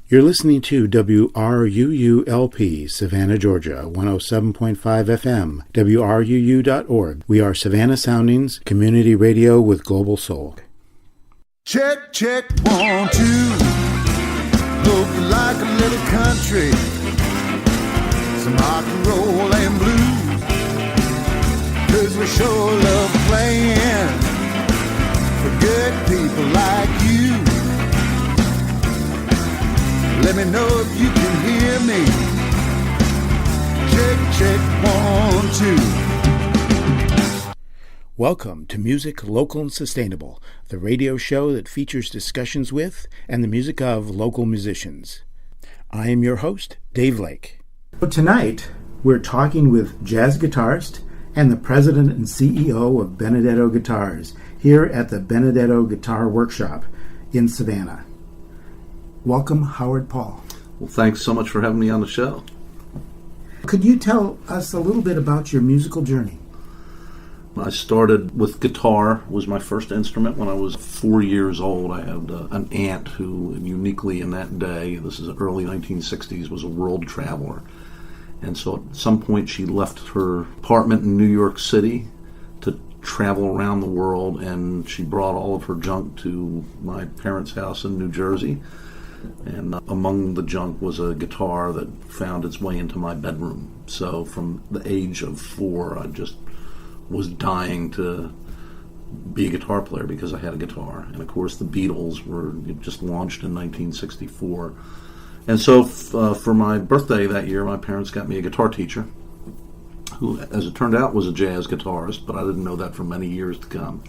You're listening to WRUULP, Savannah, Georgia, 107.5 FM, WRUU.org. We are Savannah Soundings, community radio with global soul. Check, check, 1, 2. Hope you like a little country, some rock and roll and blues, 'cause we sure love playing for good people like you. Let me know if you can hear me. Check, check, 1, 2. Welcome to Music Local and Sustainable, the radio show that features discussions with and the music of local musicians. I am your host, Dave Lake. Tonight, we're talking with jazz guitarist and the president and CEO of Benedetto Guitars here at the Benedetto Guitar Workshop in Savannah. Welcome, Howard Paul. Well, thanks so much for having me on the show. Could you tell us a little bit about your musical journey? I started with guitar, was my first instrument when I was 4 years old. I had an aunt who, uniquely in that day, this is the early 1960s, was a world traveler. And so at some point she left her apartment in New York City to travel around the world, and she brought all of her junk to my parents' house in New Jersey. And among the junk was a guitar that found its way into my bedroom. So from the age of 4, I just was dying to be a guitar player because I had a guitar. And of course the Beatles were just launched in 1964. And so for my birthday that year, my parents got me a guitar teacher who, as it turned out, was a jazz guitarist, but I didn't know that for many years to come.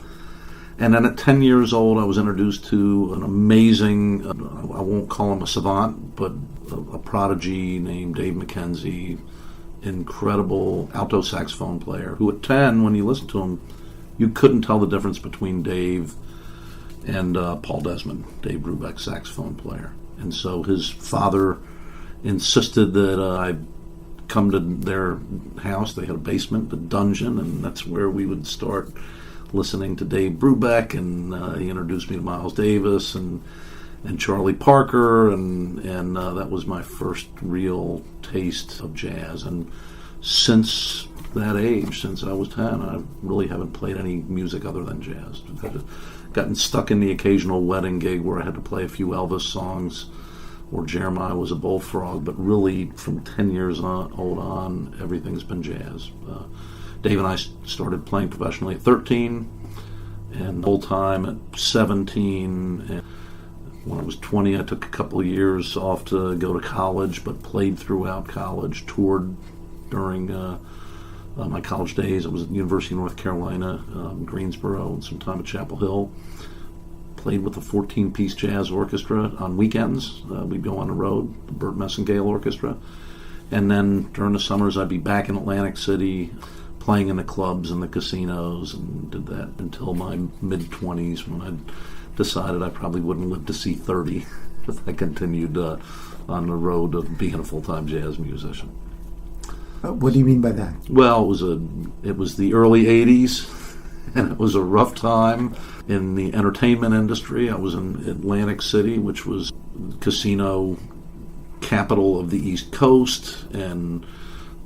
And then at 10 years old, I was introduced to an amazing, I won't call him a savant, but a prodigy named Dave McKenzie, incredible alto saxophone player, who at 10, when you listened to him, you couldn't tell the difference between Dave and Paul Desmond, Dave Brubeck's saxophone player. And so his father insisted that I come to their house. They had a basement, a dungeon, and that's where we would start listening to Dave Brubeck, and he introduced me to Miles Davis and Charlie Parker, and that was my first real taste of jazz. And since that age, since I was 10, I really haven't played any music other than jazz. I've gotten stuck in the occasional wedding gig where I had to play a few Elvis songs, or Jeremiah Was a Bullfrog, but really from 10 years old on, everything's been jazz. Dave and I started playing professionally at 13, and full time at 17. And when I was 20, I took a couple of years off to go to college, but played throughout college, toured during my college days. I was at the University of North Carolina, Greensboro, and some time at Chapel Hill. Played with a 14-piece jazz orchestra on weekends. We'd go on the road, the Burt Messingale Orchestra. And then during the summers, I'd be back in Atlantic City, playing in the clubs and the casinos, and did that until my mid-20s, when I decided I probably wouldn't live to see 30 if I continued on the road of being a full-time jazz musician. What do you mean by that? Well, it was the early 80s, and it was a rough time in the entertainment industry. I was in Atlantic City, which was casino capital of the East Coast, and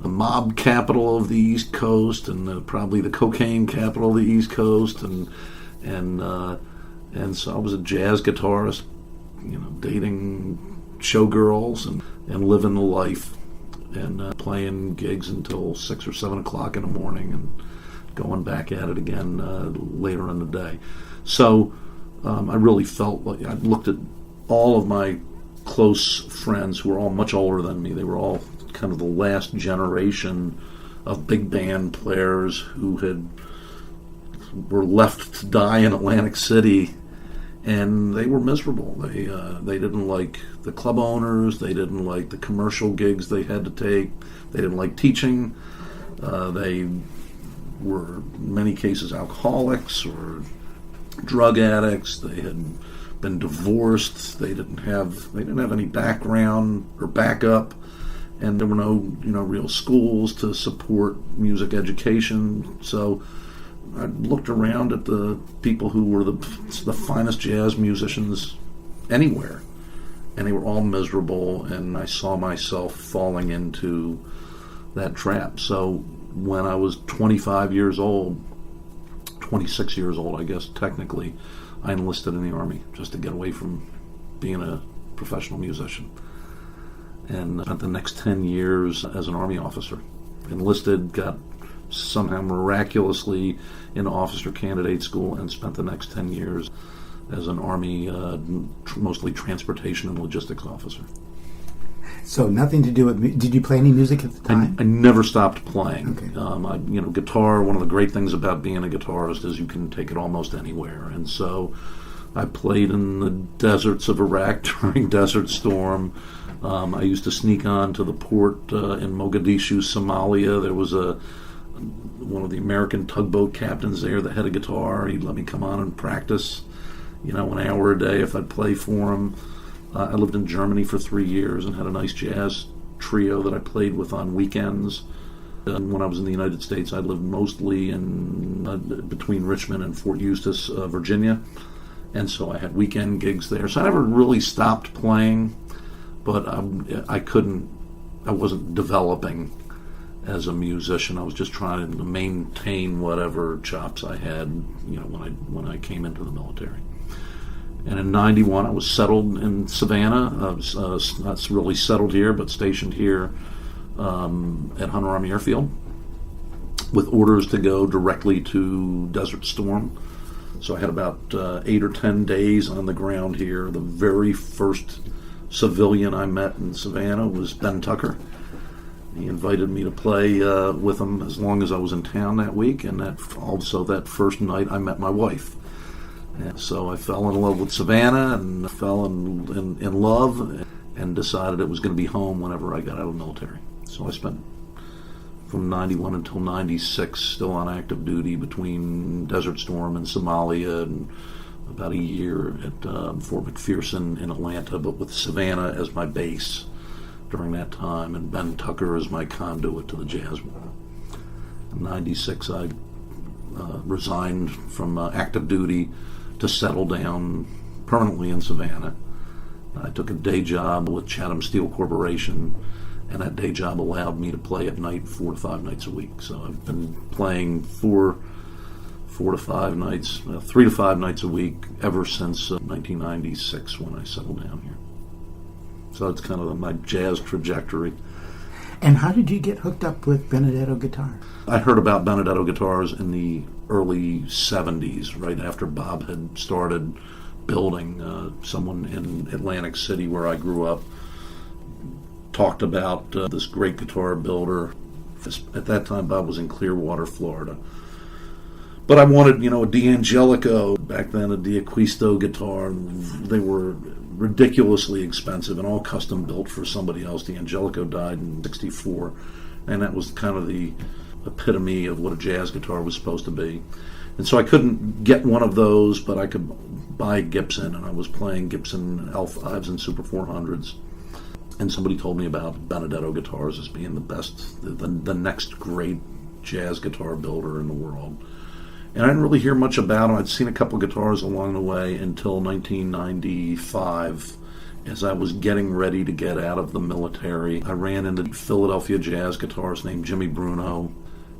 the mob capital of the East Coast, and probably the cocaine capital of the East Coast, and so I was a jazz guitarist, dating showgirls and living the life, and playing gigs until 6 or 7 o'clock in the morning, and going back at it again later in the day. So I really felt like I looked at all of my close friends who were all much older than me. They were all kind of the last generation of big band players who were left to die in Atlantic City, and they were miserable. They didn't like the club owners. They didn't like the commercial gigs they had to take. They didn't like teaching. They were in many cases alcoholics or drug addicts. They had been divorced. They didn't have any background or backup, and there were no real schools to support music education. So I looked around at the people who were the finest jazz musicians anywhere, and they were all miserable, and I saw myself falling into that trap. So when I was 26 years old, I guess technically, I enlisted in the Army just to get away from being a professional musician. And spent the next 10 years as an Army officer. Enlisted, got somehow miraculously into officer candidate school, and spent the next 10 years as an Army, mostly transportation and logistics officer. So nothing to do with... Did you play any music at the time? I never stopped playing. Okay. Guitar, one of the great things about being a guitarist is you can take it almost anywhere. And so I played in the deserts of Iraq during Desert Storm. I used to sneak on to the port in Mogadishu, Somalia. There was one of the American tugboat captains there that had a guitar. He'd let me come on and practice, an hour a day if I'd play for him. I lived in Germany for 3 years and had a nice jazz trio that I played with on weekends. And when I was in the United States, I lived mostly between Richmond and Fort Eustis, Virginia. And so I had weekend gigs there. So I never really stopped playing, but I wasn't developing as a musician. I was just trying to maintain whatever chops I had, when I came into the military. And in 91, I was settled in Savannah. I was not really settled here, but stationed here at Hunter Army Airfield with orders to go directly to Desert Storm. So I had about 8 or 10 days on the ground here. The very first civilian I met in Savannah was Ben Tucker. He invited me to play with him as long as I was in town that week, and that first night I met my wife. And so I fell in love with Savannah and fell in love and decided it was going to be home whenever I got out of the military. So I spent from 91 until 96 still on active duty between Desert Storm and Somalia, and about a year at Fort McPherson in Atlanta, but with Savannah as my base during that time, and Ben Tucker as my conduit to the jazz world. In 96, I resigned from active duty to settle down permanently in Savannah. I took a day job with Chatham Steel Corporation, and that day job allowed me to play at night 4 to 5 nights a week. So I've been playing 3 to 5 nights a week ever since 1996 when I settled down here. So that's kind of my jazz trajectory. And how did you get hooked up with Benedetto guitar? I heard about Benedetto guitars in the early 70s, right after Bob had started building. Someone in Atlantic City, where I grew up, talked about this great guitar builder. At that time, Bob was in Clearwater, Florida. But I wanted, a D'Angelico, back then a D'Acquisto guitar. They were ridiculously expensive and all custom built for somebody else. D'Angelico died in '64, and that was kind of the epitome of what a jazz guitar was supposed to be. And so I couldn't get one of those, but I could buy Gibson, and I was playing Gibson L5s and Super 400s. And somebody told me about Benedetto guitars as being the best, the next great jazz guitar builder in the world. And I didn't really hear much about him. I'd seen a couple guitars along the way until 1995. As I was getting ready to get out of the military, I ran into a Philadelphia jazz guitarist named Jimmy Bruno.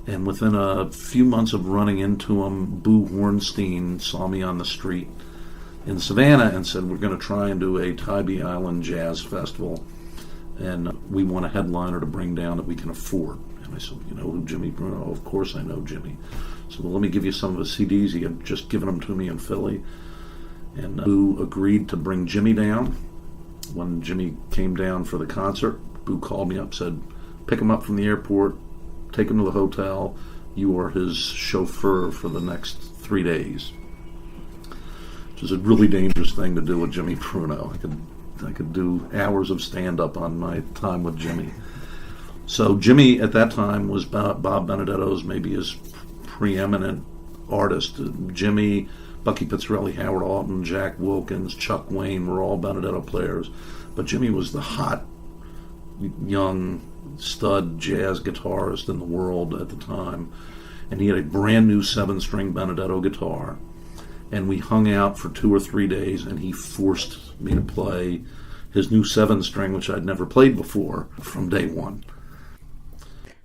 And within a few months of running into him, Boo Hornstein saw me on the street in Savannah and said, "We're going to try and do a Tybee Island Jazz Festival, and we want a headliner to bring down that we can afford." And I said, "You know who Jimmy Bruno?" "Of course I know Jimmy." So, "Well, let me give you some of his CDs." He had just given them to me in Philly. And Boo agreed to bring Jimmy down. When Jimmy came down for the concert, Boo called me up, said, "Pick him up from the airport, take him to the hotel. You are his chauffeur for the next 3 days." Which is a really dangerous thing to do with Jimmy Bruno. I could do hours of stand-up on my time with Jimmy. So Jimmy, at that time, was Bob Benedetto's maybe his preeminent artist. Jimmy, Bucky Pizzarelli, Howard Alton, Jack Wilkins, Chuck Wayne were all Benedetto players. But Jimmy was the hot, young, stud jazz guitarist in the world at the time. And he had a brand new 7-string Benedetto guitar. And we hung out for 2 or 3 days, and he forced me to play his new 7-string, which I'd never played before, from day one.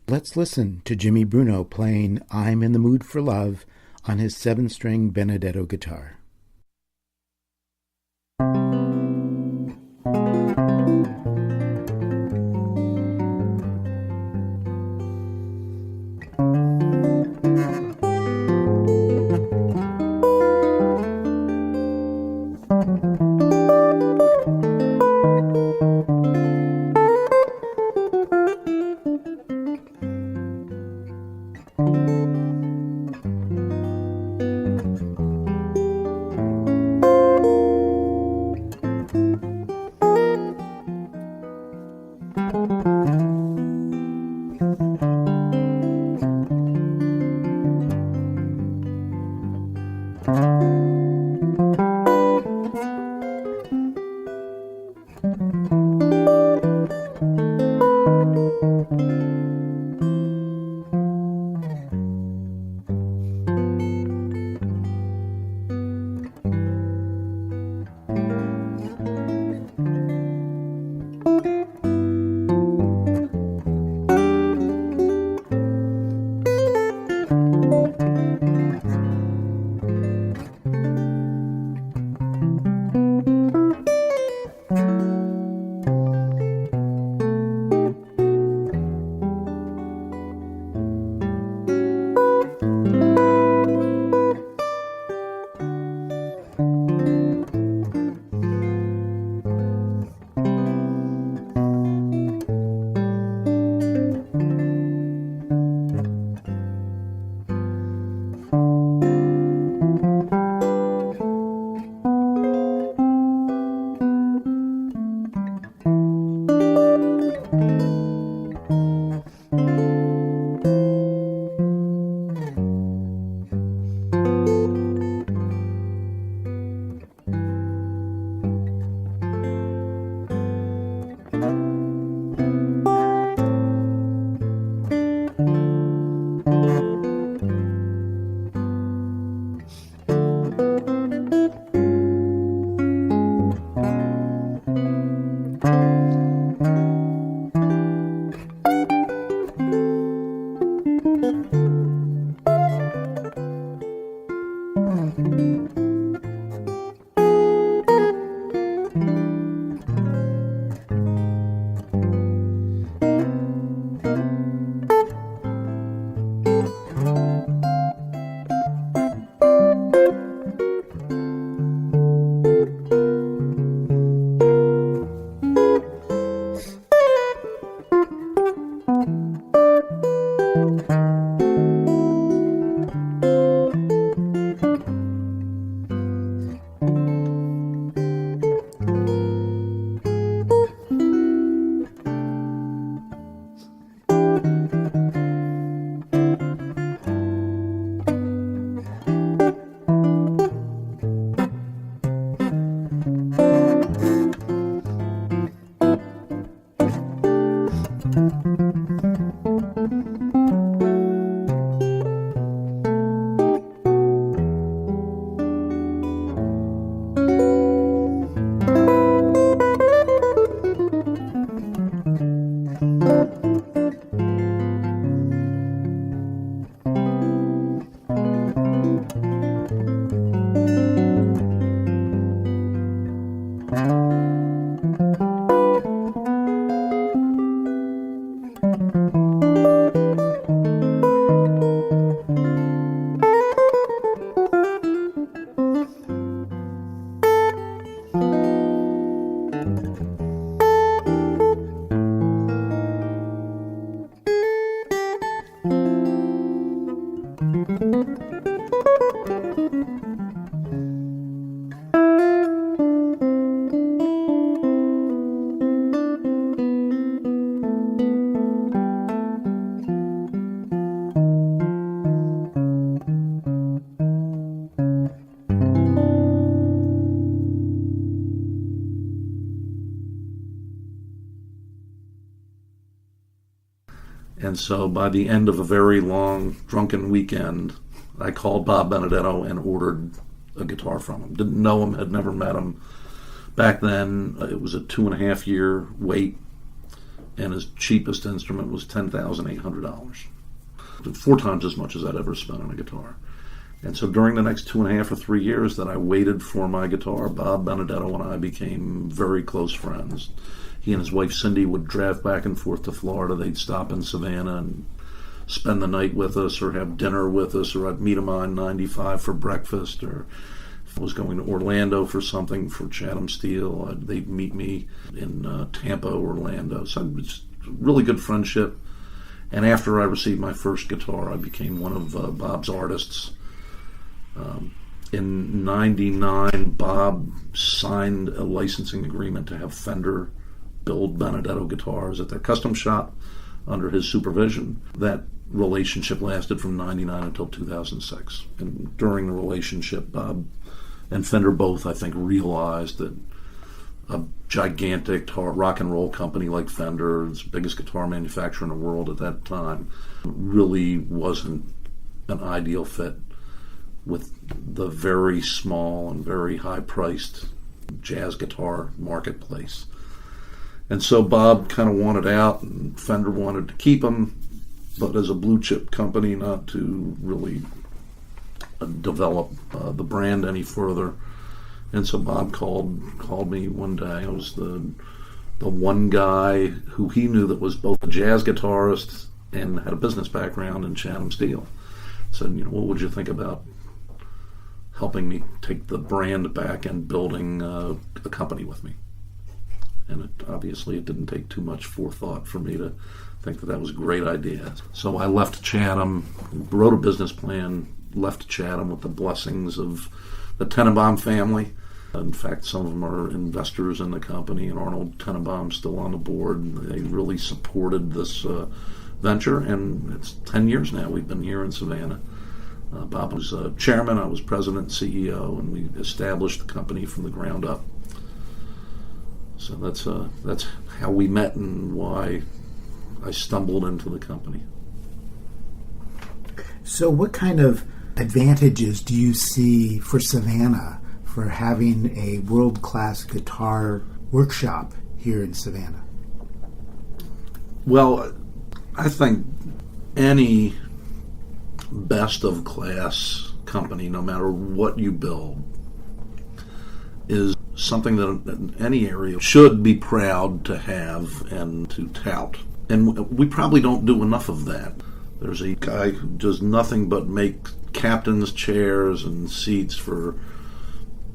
Let's listen to Jimmy Bruno playing I'm in the Mood for Love on his 7-string Benedetto guitar. And so by the end of a very long, drunken weekend, I called Bob Benedetto and ordered a guitar from him. Didn't know him, had never met him, Back then, it was a 2.5-year wait, and his cheapest instrument was $10,800. 4 times as much as I'd ever spent on a guitar. And so during the next 2.5 or 3 years that I waited for my guitar, Bob Benedetto and I became very close friends. He and his wife Cindy would drive back and forth to Florida. They'd stop in Savannah and spend the night with us or have dinner with us, or I'd meet them on 95 for breakfast, or if I was going to Orlando for something for Chatham Steel, they'd meet me in Tampa, Orlando. So it was a really good friendship. And after I received my first guitar, I became one of Bob's artists. In '99, Bob signed a licensing agreement to have Fender build Benedetto guitars at their custom shop under his supervision. That relationship lasted from '99 until 2006. And during the relationship, Bob and Fender both, I think, realized that a gigantic rock and roll company like Fender, the biggest guitar manufacturer in the world at that time, really wasn't an ideal fit with the very small and very high-priced jazz guitar marketplace. And so Bob kind of wanted out, and Fender wanted to keep him, but as a blue-chip company, not to really develop the brand any further. And so Bob called me one day. I was the one guy who he knew that was both a jazz guitarist and had a business background in Chatham Steel. Said, what would you think about helping me take the brand back and building a company with me? And obviously it didn't take too much forethought for me to think that was a great idea. So I left Chatham, wrote a business plan, left Chatham with the blessings of the Tenenbaum family. In fact, some of them are investors in the company, and Arnold Tenenbaum's still on the board. They really supported this venture, and it's 10 years now we've been here in Savannah. Bob was chairman, I was president and CEO, and we established the company from the ground up. So that's how we met and why I stumbled into the company. So what kind of advantages do you see for Savannah for having a world-class guitar workshop here in Savannah? Well, I think any best-of-class company, no matter what you build, is something that in any area should be proud to have and to tout. And we probably don't do enough of that. There's a guy who does nothing but make captain's chairs and seats for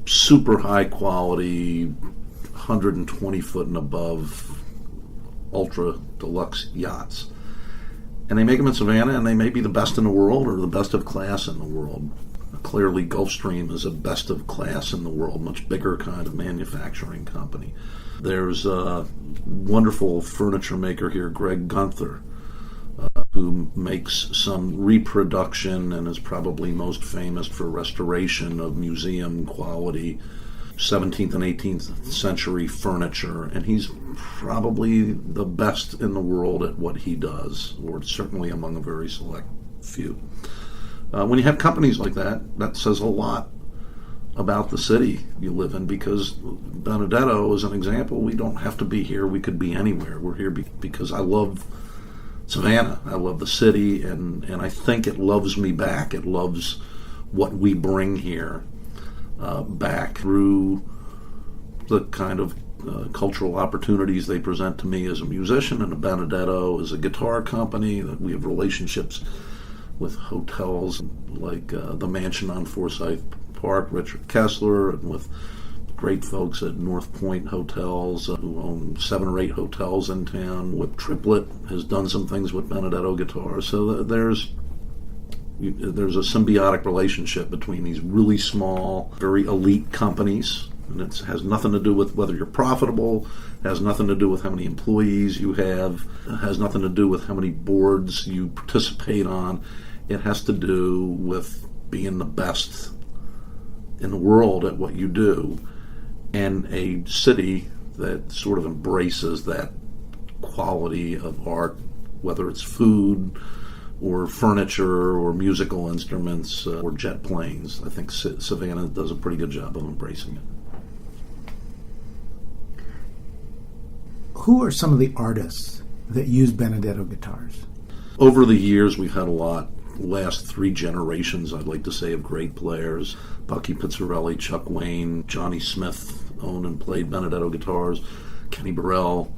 super high quality, 120 foot and above, ultra deluxe yachts. And they make them in Savannah, and they may be the best in the world or the best of class in the world. Clearly, Gulfstream is a best of class in the world, much bigger kind of manufacturing company. There's a wonderful furniture maker here, Greg Gunther, who makes some reproduction and is probably most famous for restoration of museum quality 17th and 18th century furniture, and he's probably the best in the world at what he does, or certainly among a very select few. When you have companies like that, that says a lot about the city you live in, because Benedetto is an example. We don't have to be here. We could be anywhere. We're here because I love Savannah. I love the city, and I think it loves me back. It loves what we bring here back through the kind of cultural opportunities they present to me as a musician, and a Benedetto as a guitar company. That we have relationships with hotels like the Mansion on Forsyth Park, Richard Kessler, and with great folks at North Point Hotels who own 7 or 8 hotels in town. Whip Triplet has done some things with Benedetto guitars. So there's a symbiotic relationship between these really small, very elite companies, and it has nothing to do with whether you're profitable, has nothing to do with how many employees you have, it has nothing to do with how many boards you participate on. It has to do with being the best in the world at what you do, and a city that sort of embraces that quality of art, whether it's food or furniture or musical instruments or jet planes. I think Savannah does a pretty good job of embracing it. Who are some of the artists that use Benedetto guitars? Over the years, we've had a lot. Last 3 generations, I'd like to say, of great players. Bucky Pizzarelli, Chuck Wayne, Johnny Smith owned and played Benedetto guitars. Kenny Burrell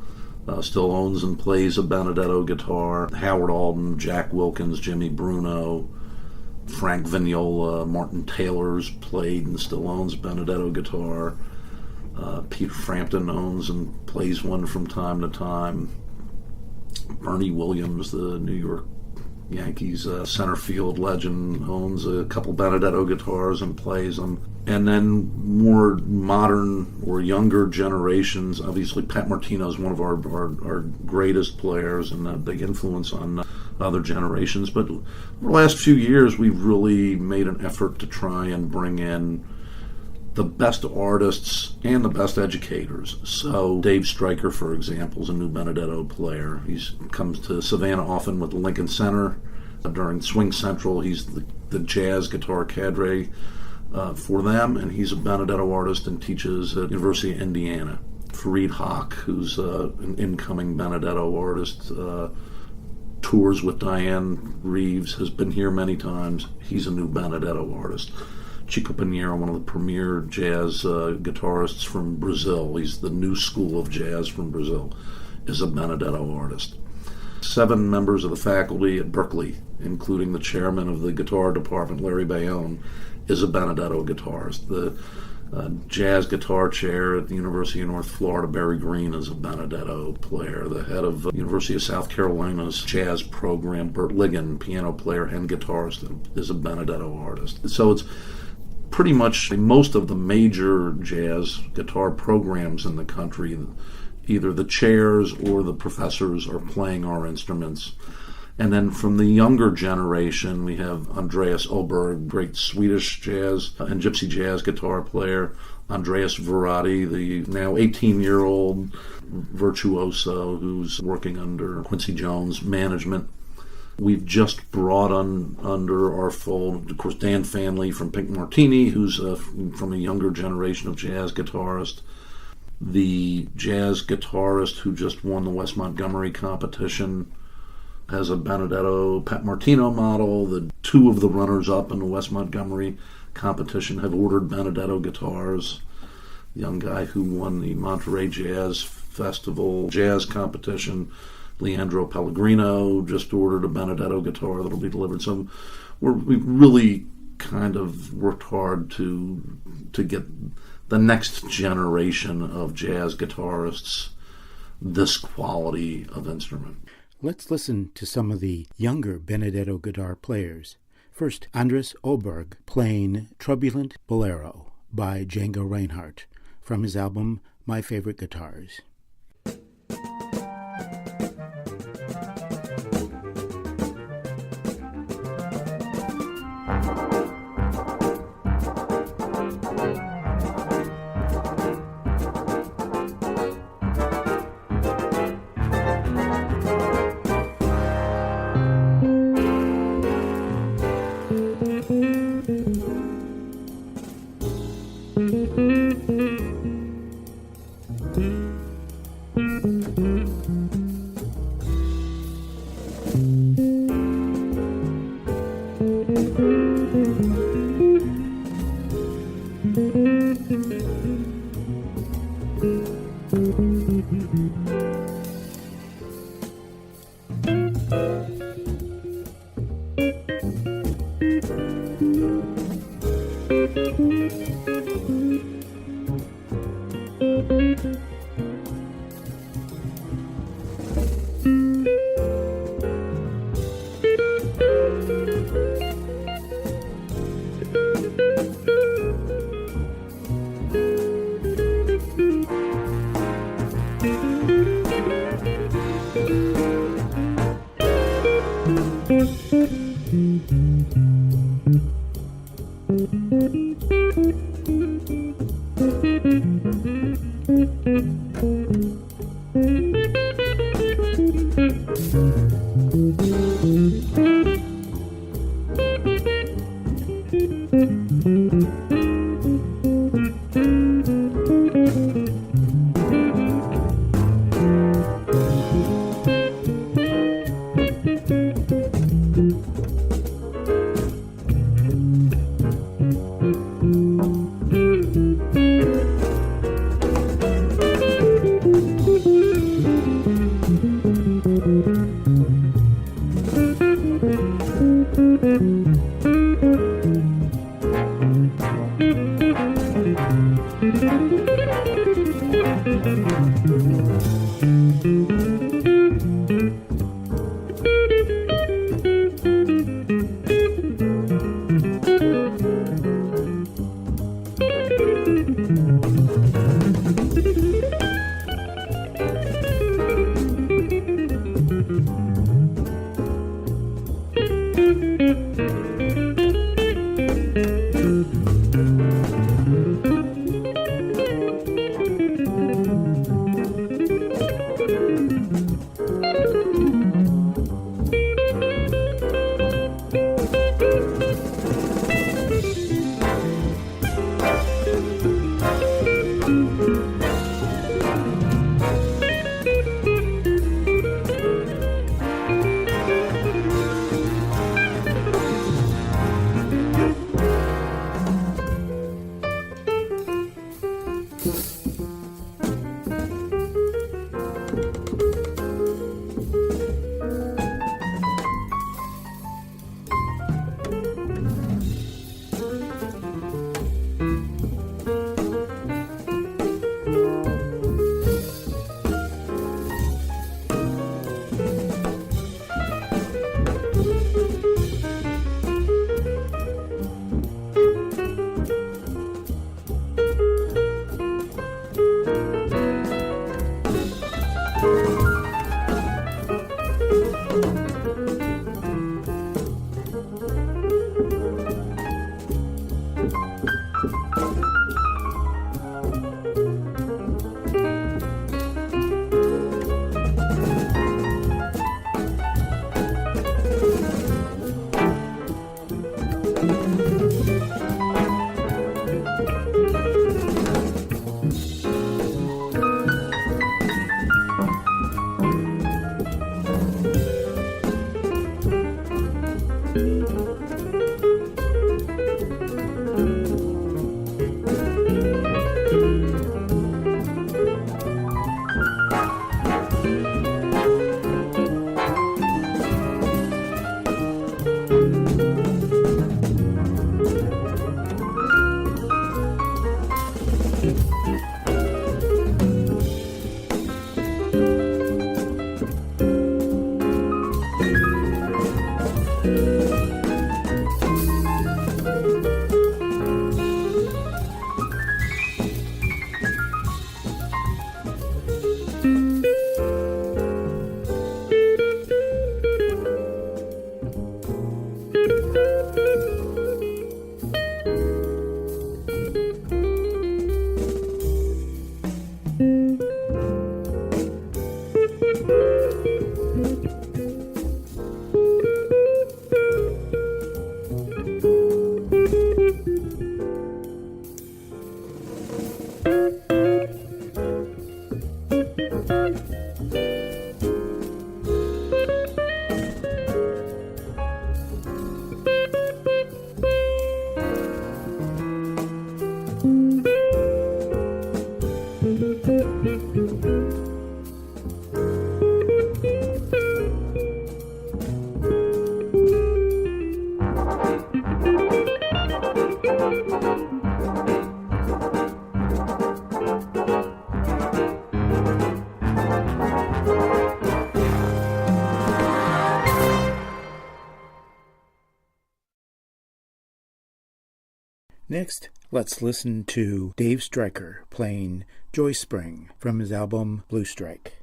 still owns and plays a Benedetto guitar. Howard Alden, Jack Wilkins, Jimmy Bruno, Frank Vignola, Martin Taylor's played and still owns a Benedetto guitar. Peter Frampton owns and plays one from time to time. Bernie Williams, the New York Yankees center field legend, owns a couple Benedetto guitars and plays them. And then more modern or younger generations, obviously Pat Martino is one of our greatest players and a big influence on other generations. But over the last few years, we've really made an effort to try and bring in the best artists and the best educators. So Dave Stryker, for example, is a new Benedetto player. He comes to Savannah often with the Lincoln Center. During Swing Central, he's the jazz guitar cadre for them, and he's a Benedetto artist and teaches at University of Indiana. Fareed Haq, who's an incoming Benedetto artist, tours with Diane Reeves, has been here many times. He's a new Benedetto artist. Chico Pinheiro, one of the premier jazz guitarists from Brazil, he's the new school of jazz from Brazil, is a Benedetto artist. 7 members of the faculty at Berkeley, including the chairman of the guitar department, Larry Bayonne, is a Benedetto guitarist. The jazz guitar chair at the University of North Florida, Barry Green, is a Benedetto player. The head of University of South Carolina's jazz program, Bert Ligon, piano player and guitarist, is a Benedetto artist. So it's pretty much most of the major jazz guitar programs in the country, either the chairs or the professors are playing our instruments. And then from the younger generation, we have Andreas Oberg, great Swedish jazz and gypsy jazz guitar player. Andreas Verratti, the now 18-year-old virtuoso who's working under Quincy Jones' management. We've just brought on under our fold, of course, Dan Fanley from Pink Martini, who's from a younger generation of jazz guitarists. The jazz guitarist who just won the West Montgomery competition has a Benedetto Pat Martino model. The 2 of the runners-up in the West Montgomery competition have ordered Benedetto guitars. The young guy who won the Monterey Jazz Festival jazz competition, Leandro Pellegrino, just ordered a Benedetto guitar that'll be delivered. So we've really kind of worked hard to get the next generation of jazz guitarists this quality of instrument. Let's listen to some of the younger Benedetto guitar players. First, Andres Oberg playing Turbulent Bolero by Django Reinhardt from his album My Favorite Guitars. Next, let's listen to Dave Stryker playing Joy Spring from his album Blue Strike.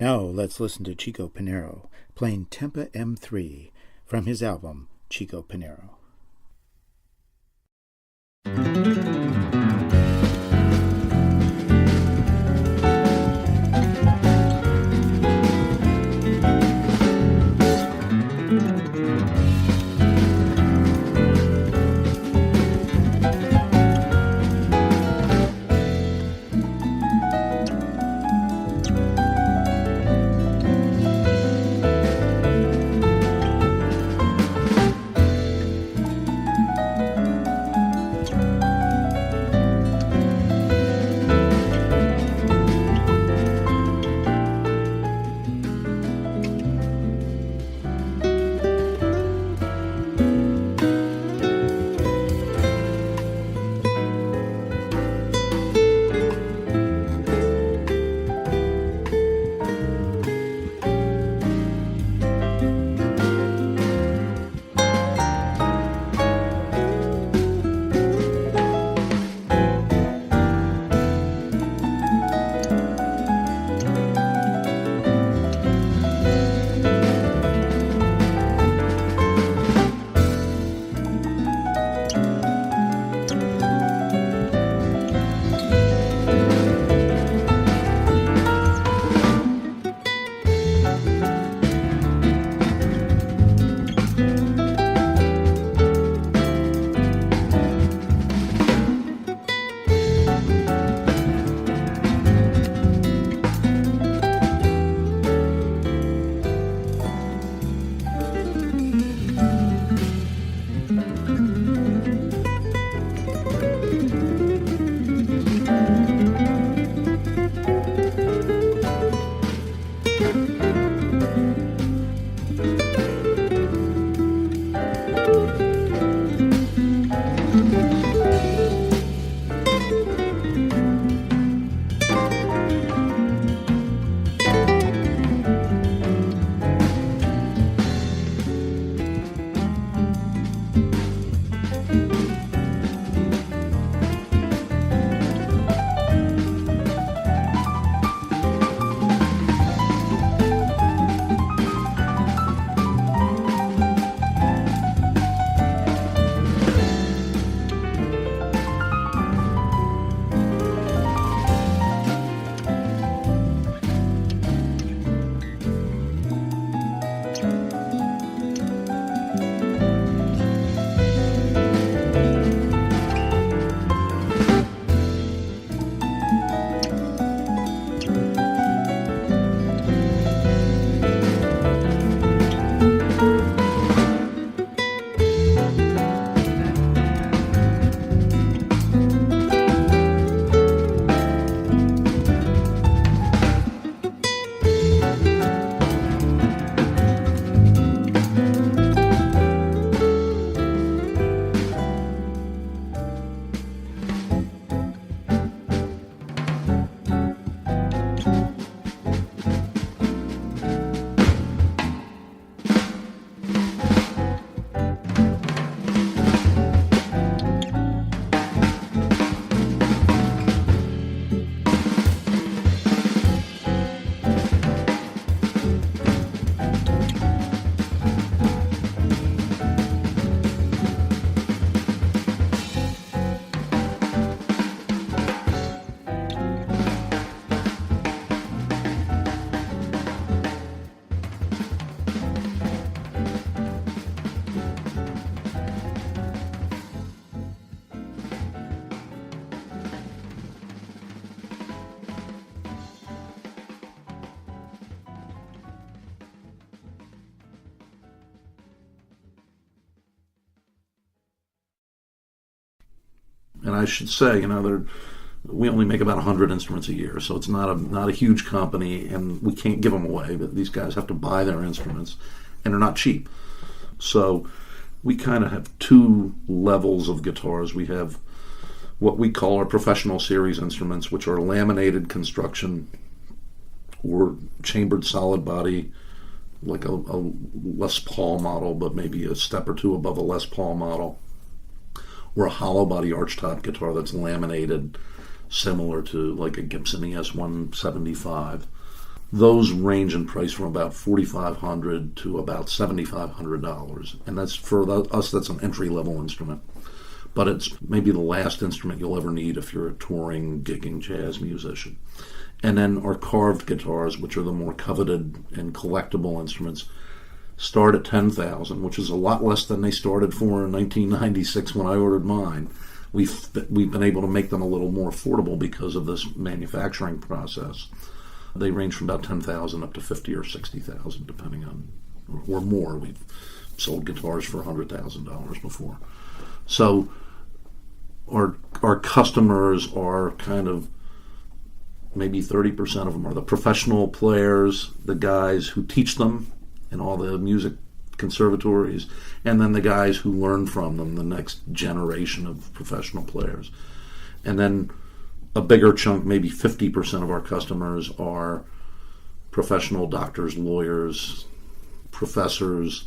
Now let's listen to Chico Pinero playing Tempa M3 from his album Chico Pinero. I should say, we only make about 100 instruments a year, so it's not a huge company, and we can't give them away. But these guys have to buy their instruments, and they're not cheap. So we kind of have two levels of guitars. We have what we call our professional series instruments, which are laminated construction or chambered solid body, like a Les Paul model, but maybe a step or two above a Les Paul model, or a hollow body archtop guitar that's laminated, similar to like a Gibson ES-175. Those range in price from about $4,500 to about $7,500, and that's for us. That's an entry-level instrument, but it's maybe the last instrument you'll ever need if you're a touring, gigging jazz musician. And then our carved guitars, which are the more coveted and collectible instruments, start at $10,000, which is a lot less than they started for in 1996 when I ordered mine. We've been able to make them a little more affordable because of this manufacturing process. They range from about $10,000 up to $50,000 or $60,000, depending on, or more. We've sold guitars for $100,000 before. So our customers are kind of, maybe 30% of them are the professional players, the guys who teach them in all the music conservatories, and then the guys who learn from them, the next generation of professional players. And then a bigger chunk, maybe 50% of our customers are professional doctors, lawyers, professors,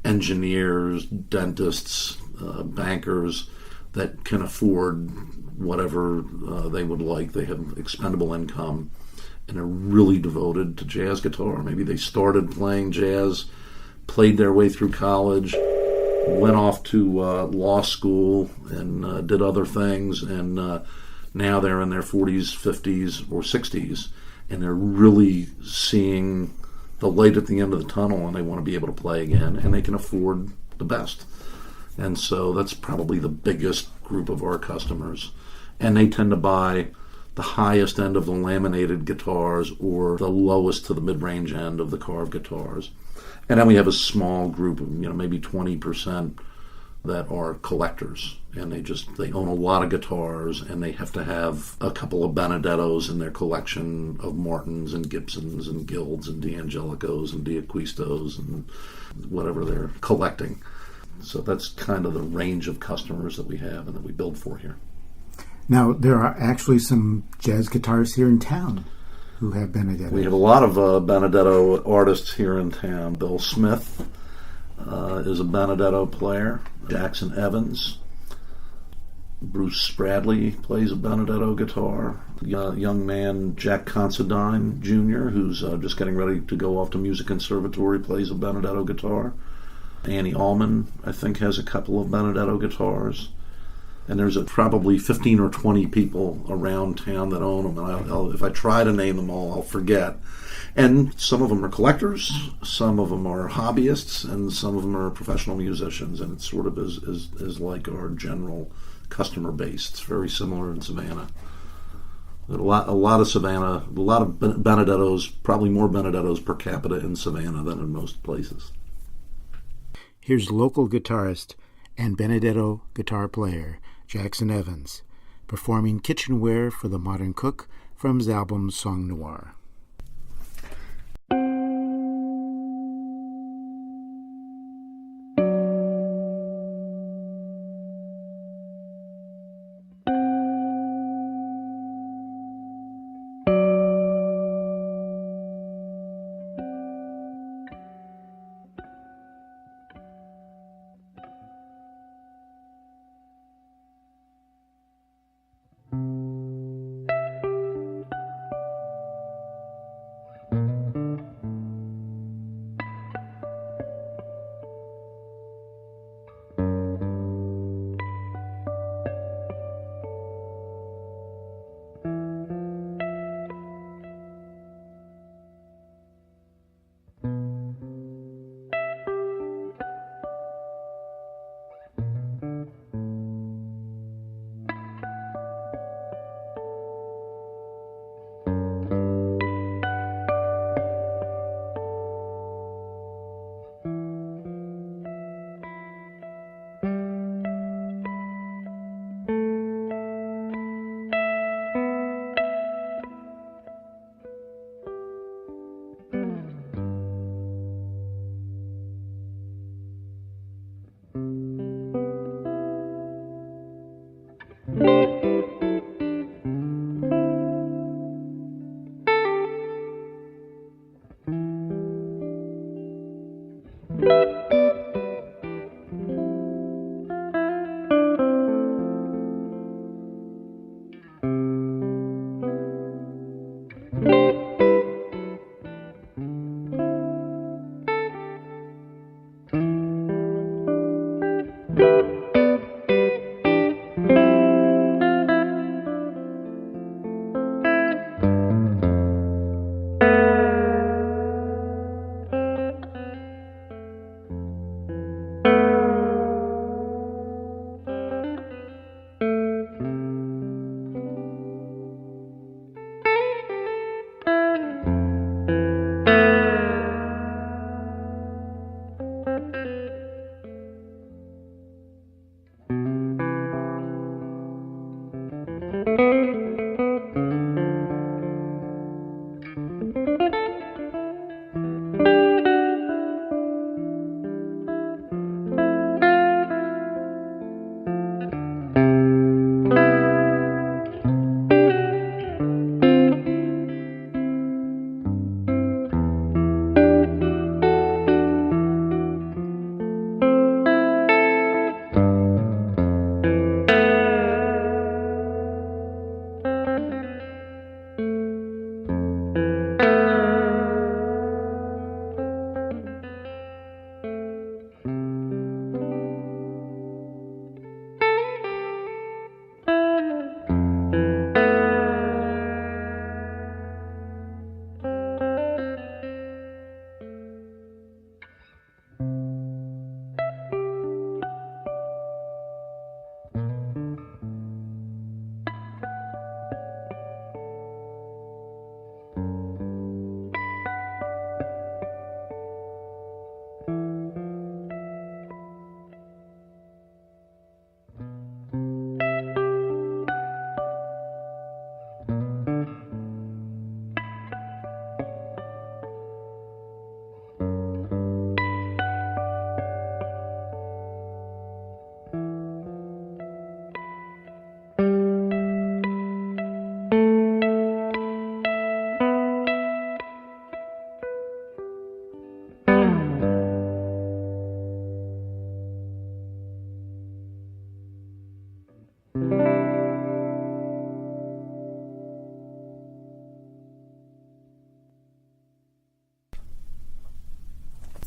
engineers, dentists, bankers that can afford whatever they would like. They have expendable income and are really devoted to jazz guitar. Maybe they started playing jazz, played their way through college, went off to law school and did other things, and now they're in their 40s, 50s, or 60s, and they're really seeing the light at the end of the tunnel, and they want to be able to play again, and they can afford the best. And so that's probably the biggest group of our customers. And they tend to buy the highest end of the laminated guitars or the lowest to the mid-range end of the carved guitars. And then we have a small group of, maybe 20% that are collectors. And they own a lot of guitars, and they have to have a couple of Benedettos in their collection of Martins and Gibsons and Guilds and D'Angelicos and D'Acquistos and whatever they're collecting. So that's kind of the range of customers that we have and that we build for here. Now, there are actually some jazz guitarists here in town who have Benedetto. We have a lot of Benedetto artists here in town. Bill Smith is a Benedetto player. Jackson Evans. Bruce Spradley plays a Benedetto guitar. Young man Jack Considine Jr., who's just getting ready to go off to Music Conservatory, plays a Benedetto guitar. Annie Allman, I think, has a couple of Benedetto guitars. And there's probably 15 or 20 people around town that own them. And if I try to name them all, I'll forget. And some of them are collectors, some of them are hobbyists, and some of them are professional musicians. And it sort of is like our general customer base. It's very similar in Savannah. A lot of Savannah, a lot of Benedettos, probably more Benedettos per capita in Savannah than in most places. Here's local guitarist and Benedetto guitar player Jackson Evans performing Kitchenware for the Modern Cook from his album Song Noir.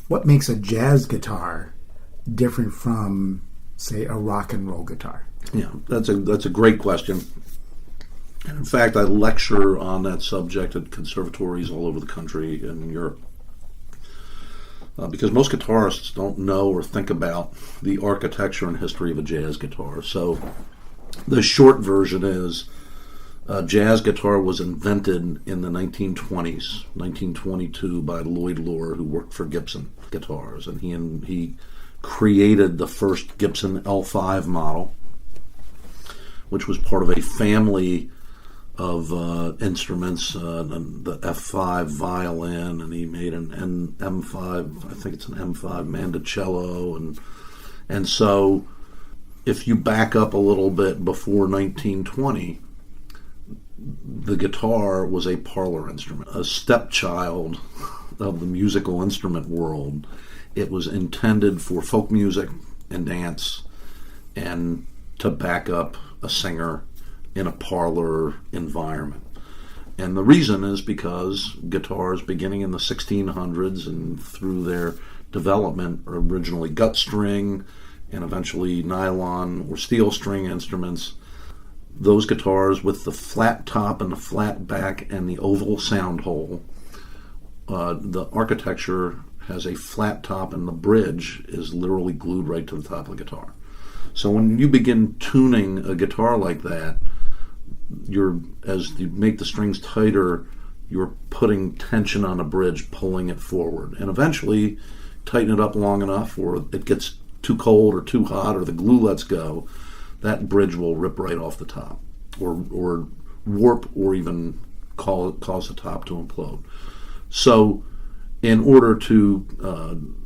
What makes a jazz guitar different from, say, a rock and roll guitar? Yeah, that's a great question. And in fact, I lecture on that subject at conservatories all over the country and in Europe. Because most guitarists don't know or think about the architecture and history of a jazz guitar. So the short version is a jazz guitar was invented in the 1920s, 1922, by Lloyd Loar, who worked for Gibson Guitars. And he created the first Gibson L5 model, which was part of a family of instruments, the F5 violin, and he made an M5, I think it's an M5 mandocello, and so if you back up a little bit before 1920, the guitar was a parlor instrument, a stepchild of the musical instrument world. It was intended for folk music and dance and to back up a singer in a parlor environment. And the reason is because guitars beginning in the 1600s and through their development are originally gut string and eventually nylon or steel string instruments. Those guitars with the flat top and the flat back and the oval sound hole, the architecture has a flat top and the bridge is literally glued right to the top of the guitar. So when you begin tuning a guitar like that, as you make the strings tighter, you're putting tension on a bridge, pulling it forward. And eventually, tighten it up long enough, or it gets too cold or too hot, or the glue lets go, that bridge will rip right off the top, or warp, or even cause the top to implode. So, in order to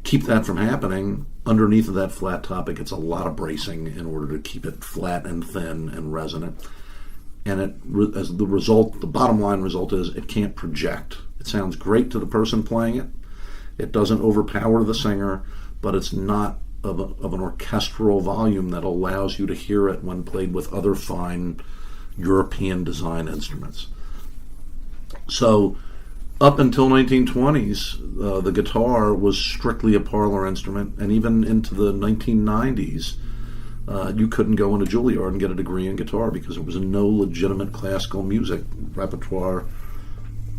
keep that from happening, underneath of that flat top, it gets a lot of bracing in order to keep it flat and thin and resonant. And as the result, the bottom line result is it can't project. It sounds great to the person playing it. It doesn't overpower the singer, but it's not of an orchestral volume that allows you to hear it when played with other fine European design instruments. So Up until 1920s, the guitar was strictly a parlor instrument, and even into the 1990s, you couldn't go into Juilliard and get a degree in guitar because there was no legitimate classical music repertoire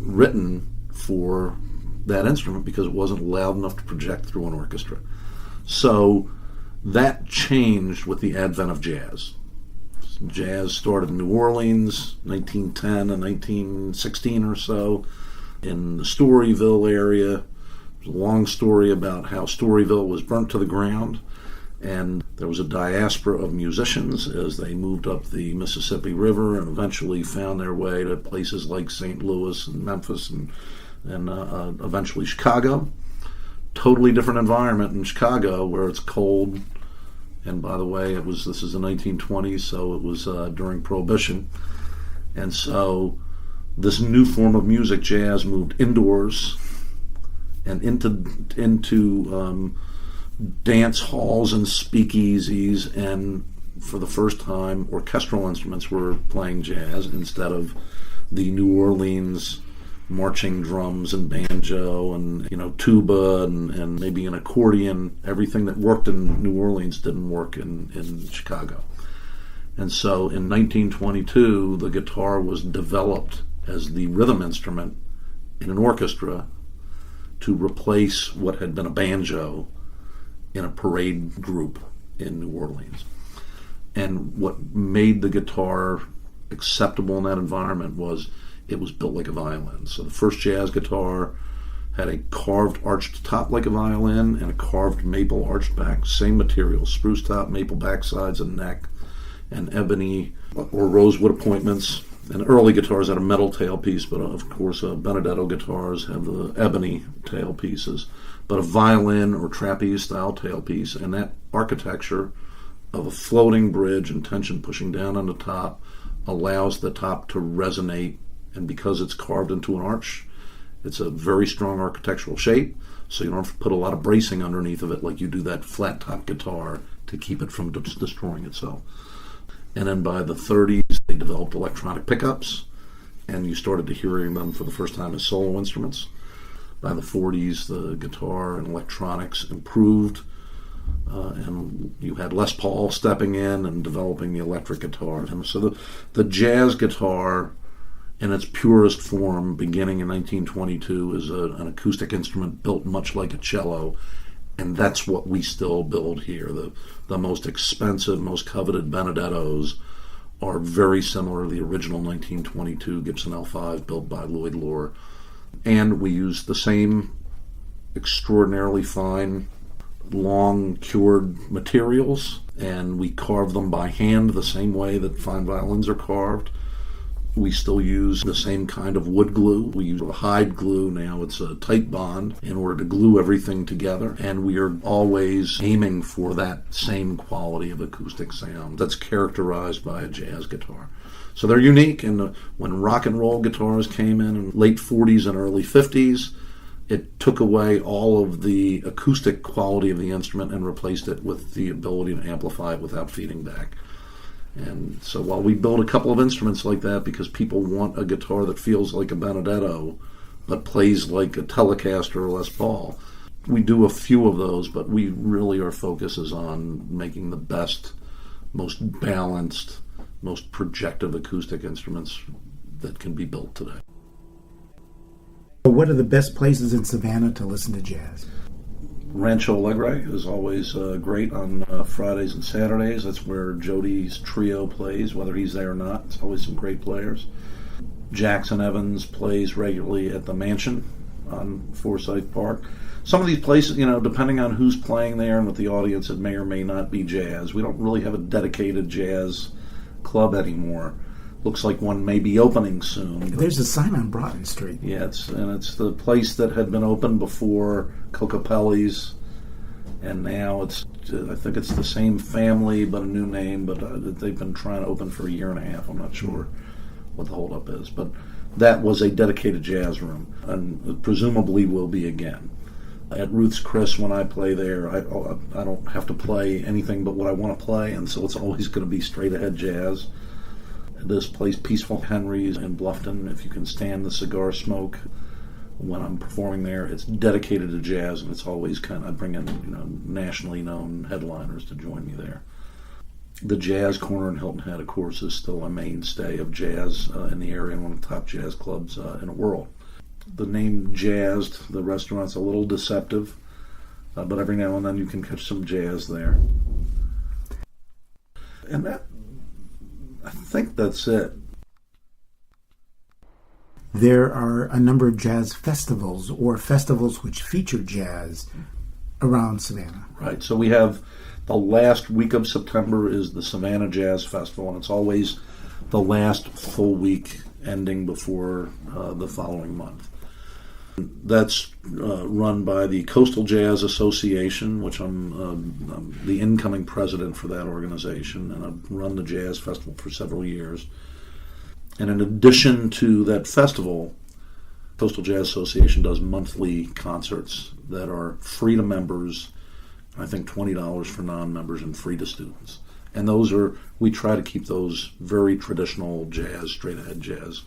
written for that instrument because it wasn't loud enough to project through an orchestra. So that changed with the advent of jazz. Jazz started in New Orleans, 1910 and 1916 or so, in the Storyville area. There's a long story about how Storyville was burnt to the ground, and there was a diaspora of musicians as they moved up the Mississippi River and eventually found their way to places like St. Louis and Memphis and eventually Chicago. Totally different environment in Chicago where it's cold. And by the way, this is the 1920s, so it was during Prohibition. And so this new form of music, jazz, moved indoors and into dance halls and speakeasies, and for the first time, orchestral instruments were playing jazz instead of the New Orleans marching drums and banjo and tuba and maybe an accordion. Everything that worked in New Orleans didn't work in Chicago. And so in 1922, the guitar was developed as the rhythm instrument in an orchestra to replace what had been a banjo in a parade group in New Orleans. And what made the guitar acceptable in that environment was it was built like a violin. So the first jazz guitar had a carved arched top like a violin and a carved maple arched back, same material, spruce top, maple backsides and neck, and ebony or rosewood appointments. And early guitars had a metal tailpiece, but of course Benedetto guitars have the ebony tailpieces. But a violin or trapeze style tailpiece, and that architecture of a floating bridge and tension pushing down on the top allows the top to resonate, and because it's carved into an arch, it's a very strong architectural shape, so you don't have to put a lot of bracing underneath of it like you do that flat top guitar to keep it from destroying itself. And then by the 30s, they developed electronic pickups, and you started to hearing them for the first time as solo instruments. By the 40s, the guitar and electronics improved, and you had Les Paul stepping in and developing the electric guitar. And so the jazz guitar, in its purest form, beginning in 1922, is an acoustic instrument built much like a cello, and that's what we still build here. The most expensive, most coveted Benedettos are very similar to the original 1922 Gibson L5 built by Lloyd Loar. And we use the same extraordinarily fine, long cured materials, and we carve them by hand the same way that fine violins are carved. We still use the same kind of wood glue. We use a hide glue now. It's a tight bond in order to glue everything together. And we are always aiming for that same quality of acoustic sound that's characterized by a jazz guitar. So they're unique. And when rock and roll guitars came in late 40s and early 50s, it took away all of the acoustic quality of the instrument and replaced it with the ability to amplify it without feeding back. And so while we build a couple of instruments like that because people want a guitar that feels like a Benedetto but plays like a Telecaster or Les Paul, we do a few of those, but we really, our focus is on making the best, most balanced, most projective acoustic instruments that can be built today. What are the best places in Savannah to listen to jazz? Rancho Alegre is always great on Fridays and Saturdays. That's where Jody's trio plays, whether he's there or not. It's always some great players. Jackson Evans plays regularly at the Mansion on Forsyth Park. Some of these places, depending on who's playing there and with the audience, it may or may not be jazz. We don't really have a dedicated jazz club anymore. Looks like one may be opening soon. There's a sign on Broughton Street. Yeah, it's the place that had been open before Cocapelli's, and now I think it's the same family but a new name, but they've been trying to open for a year and a half. I'm not sure what the holdup is, but that was a dedicated jazz room, and presumably will be again. At Ruth's Chris, when I play there, I don't have to play anything but what I want to play, and so it's always going to be straight ahead jazz. This place, Peaceful Henry's in Bluffton, if you can stand the cigar smoke, when I'm performing there. It's dedicated to jazz, and it's always I bring in nationally known headliners to join me there. The Jazz Corner in Hilton Head, of course, is still a mainstay of jazz in the area and one of the top jazz clubs in the world. The name Jazzed, the restaurant's a little deceptive, but every now and then you can catch some jazz there. And I think that's it. There are a number of jazz festivals or festivals which feature jazz around Savannah. Right, so we have the last week of September is the Savannah Jazz Festival, and it's always the last full week ending before the following month. That's run by the Coastal Jazz Association, which I'm the incoming president for that organization, and I've run the Jazz Festival for several years. And in addition to that festival, Coastal Jazz Association does monthly concerts that are free to members, I think $20 for non-members and free to students. And we try to keep those very traditional jazz, straight-ahead jazz.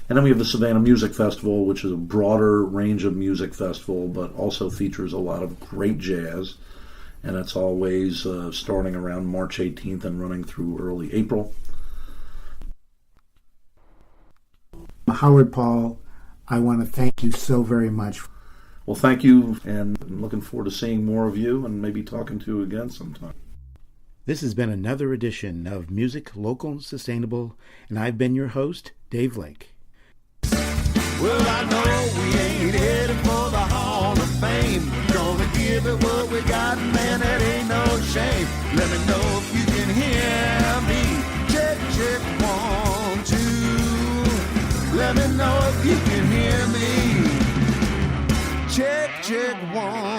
And then we have the Savannah Music Festival, which is a broader range of music festival, but also features a lot of great jazz. And it's always starting around March 18th and running through early April. Howard Paul, I want to thank you so very much. Well, thank you, and I'm looking forward to seeing more of you and maybe talking to you again sometime. This has been another edition of Music Local and Sustainable, and I've been your host, Dave Lake. Well, I know we ain't headed for the Hall of Fame. Gonna give it what we got, man, that ain't no shame. Let me know if you can hear me. Check, check, 1, 2. Let me know if you can hear me. Check, check, 1.